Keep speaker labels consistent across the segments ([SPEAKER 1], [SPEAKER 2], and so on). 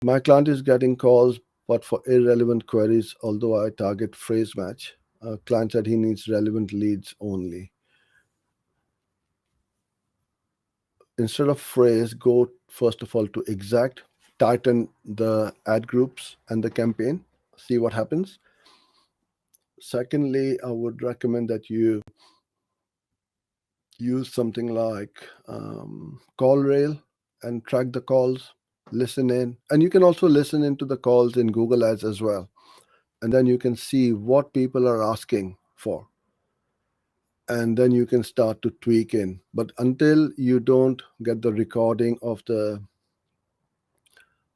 [SPEAKER 1] My client is getting calls, but for irrelevant queries, although I target phrase match. Client said he needs relevant leads only. Instead of phrase, go first of all to exact, tighten the ad groups and the campaign, see what happens. Secondly, I would recommend that you use something like CallRail and track the calls, listen in, and you can also listen into the calls in Google Ads as well. And then you can see what people are asking for. And then you can start to tweak in. But until you don't get the recording of the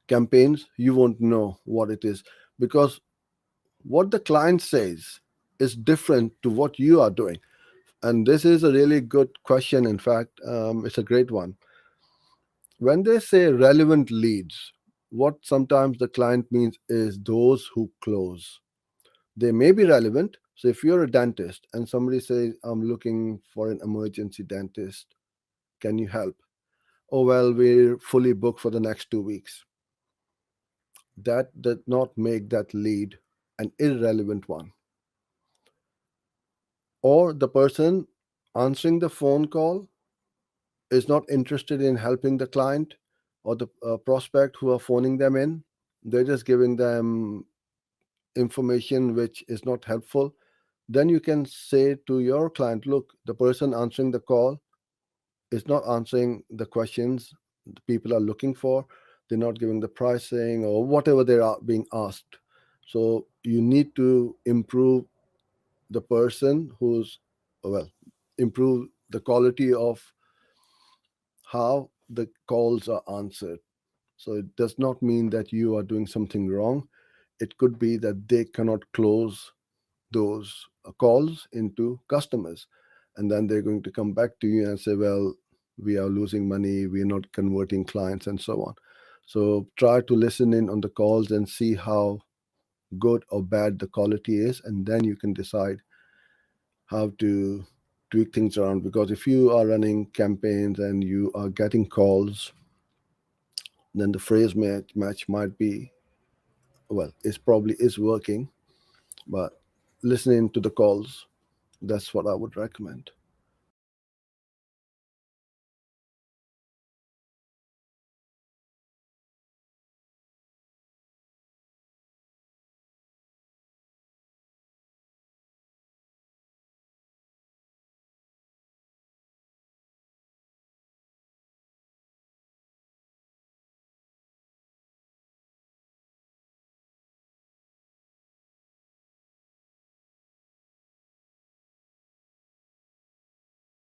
[SPEAKER 1] campaigns, you won't know what it is, because what the client says is different to what you are doing. And this is a really good question. In fact, it's a great one. When they say relevant leads, what sometimes the client means is those who close. They may be relevant. So if you're a dentist and somebody says, I'm looking for an emergency dentist, can you help? Oh, well, we're fully booked for the next 2 weeks. That does not make that lead an irrelevant one. Or the person answering the phone call is not interested in helping the client or the prospect who are phoning them in. They're just giving them information which is not helpful. Then you can say to your client, look, the person answering the call is not answering the questions the people are looking for. They're not giving the pricing or whatever they are being asked. So you need to improve the person who's, well, improve the quality of how the calls are answered. So it does not mean that you are doing something wrong. It could be that they cannot close those calls into customers. And then they're going to come back to you and say, well, we are losing money, we're not converting clients, and so on. So try to listen in on the calls and see how good or bad the quality is. And then you can decide how to tweak things around. Because if you are running campaigns and you are getting calls, then the phrase match might be, well, it's probably is working, but listening to the calls, that's what I would recommend.